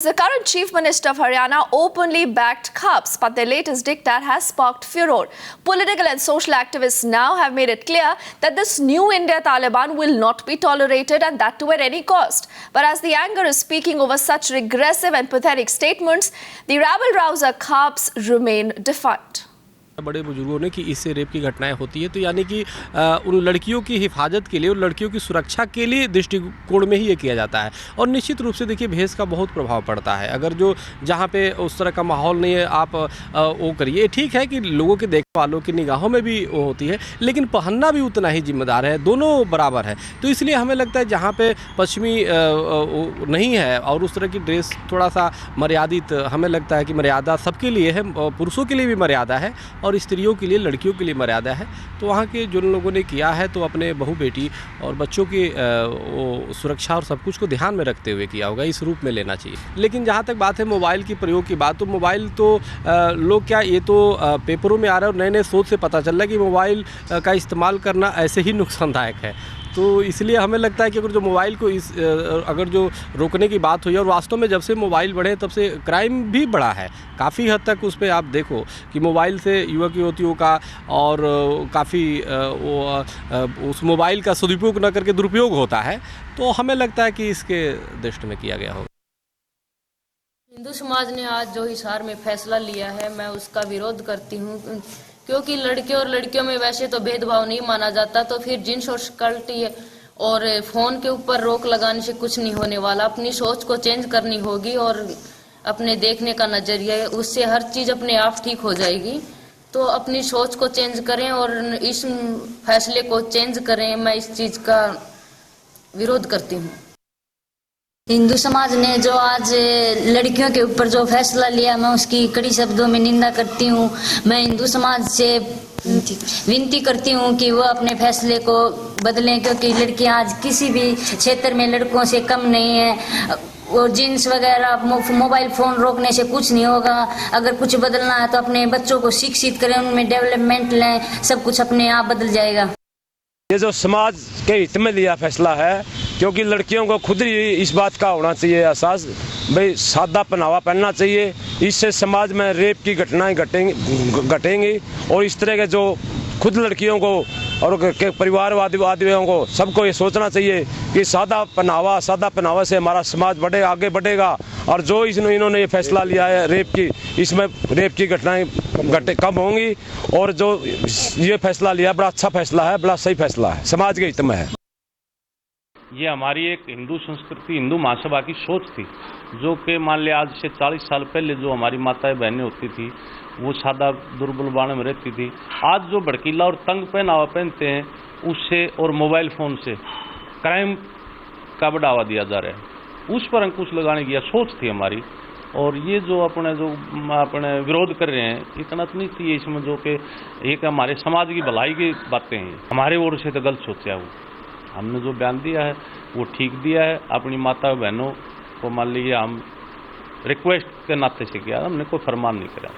The current Chief Minister of Haryana openly backed CUPS, but their latest diktat has sparked furor. Political and social activists now have made it clear that this new India Taliban will not be tolerated, and that too at any cost. But as the anger is speaking over such regressive and pathetic statements, the rabble-rouser CUPS remain defiant. बड़े बुजुर्गों ने कि इससे rape की घटनाएं होती है, तो यानी कि उन लड़कियों की हिफाजत के लिए और लड़कियों की सुरक्षा के लिए दृष्टिकोण में ही ये किया जाता है। और निश्चित रूप से देखिए भेष का बहुत प्रभाव पड़ता है। अगर जो जहाँ पे उस तरह का माहौल नहीं है, आप वो करिए। ठीक है कि लोगों के देखने वालों की निगाहों में भी वो होती है, लेकिन पहनना भी उतना ही जिम्मेदार है, दोनों बराबर है। तो इसलिए हमें लगता है जहाँ पे पश्चिमी नहीं है और उस तरह की ड्रेस थोड़ा सा मर्यादित, हमें लगता है कि मर्यादा सबके लिए है, पुरुषों के लिए भी मर्यादा है और स्त्रियों के लिए, लड़कियों के लिए मर्यादा है। तो वहाँ के जो लोगों ने किया है तो अपने बहू बेटी और बच्चों की वो सुरक्षा और सब कुछ को ध्यान में रखते हुए किया होगा, इस रूप में लेना चाहिए। लेकिन जहाँ तक बात है मोबाइल की प्रयोग की बात, तो मोबाइल तो लोग क्या, ये तो पेपरों में आ रहा है और नए नए शोध से पता चल रहा है कि मोबाइल का इस्तेमाल करना ऐसे ही नुकसानदायक है। तो इसलिए हमें लगता है कि अगर जो मोबाइल को अगर जो रोकने की बात हुई, और वास्तव में जब से मोबाइल बढ़े तब से क्राइम भी बढ़ा है काफ़ी हद तक। उस पर आप देखो कि मोबाइल से युवक युवतियों का और काफ़ी उस मोबाइल का सदुपयोग न करके दुरुपयोग होता है। तो हमें लगता है कि इसके दृष्टि में किया गया होगा। हिंदू समाज ने आज जो हिसार में फैसला लिया है, मैं उसका विरोध करती हूँ, क्योंकि लड़के और लड़कियों में वैसे तो भेदभाव नहीं माना जाता। तो फिर जींस और स्कर्ट और फोन के ऊपर रोक लगाने से कुछ नहीं होने वाला। अपनी सोच को चेंज करनी होगी और अपने देखने का नजरिया है, उससे हर चीज अपने आप ठीक हो जाएगी। तो अपनी सोच को चेंज करें और इस फैसले को चेंज करें। मैं इस चीज का विरोध करती हूँ। हिंदू समाज ने जो आज लड़कियों के ऊपर जो फैसला लिया, मैं उसकी कड़ी शब्दों में निंदा करती हूँ। मैं हिंदू समाज से विनती करती हूँ कि वो अपने फैसले को बदलें, क्योंकि लड़कियां आज किसी भी क्षेत्र में लड़कों से कम नहीं है। और जीन्स वगैरह, मोबाइल फोन रोकने से कुछ नहीं होगा। अगर कुछ बदलना है तो अपने बच्चों को शिक्षित करें, उनमें डेवलपमेंट लें, सब कुछ अपने आप बदल जाएगा। ये जो समाज के हित में लिया फैसला है, क्योंकि लड़कियों को खुद ही इस बात का होना चाहिए एहसास, भाई सादा पहनावा पहनना चाहिए। इससे समाज में रेप की घटनाएं घटेंगी और इस तरह के जो खुद लड़कियों को और के परिवारवादियों को सबको ये सोचना चाहिए कि सादा पहनावा से हमारा समाज आगे बढ़ेगा। और जो इन्होंने ये फैसला लिया है रेप की, इसमें रेप की घटनाएं कम होंगी। और जो ये फैसला लिया बड़ा अच्छा फैसला है, बड़ा सही फैसला है, समाज के हित में है। ये हमारी एक हिंदू संस्कृति, हिंदू महासभा की सोच थी, जो कि मान लिया आज से 40 साल पहले जो हमारी माताएं बहनें होती थी वो सादा दुर्बल बाण में रहती थी। आज जो भड़कीला और तंग पहनावा पहनते हैं, उससे और मोबाइल फ़ोन से क्राइम का बढ़ावा दिया जा रहा है। उस पर अंकुश लगाने की सोच थी हमारी। और ये जो अपने विरोध कर रहे हैं, इतना तो नहीं चाहिए इसमें, जो कि एक हमारे समाज की भलाई की बातें हैं। हमारे ओर से तो गलत सोचा है। वो हमने जो बयान दिया है वो ठीक दिया है। अपनी माता बहनों को मान लीजिए हम रिक्वेस्ट के नाते से किया, हमने कोई फरमान नहीं करा।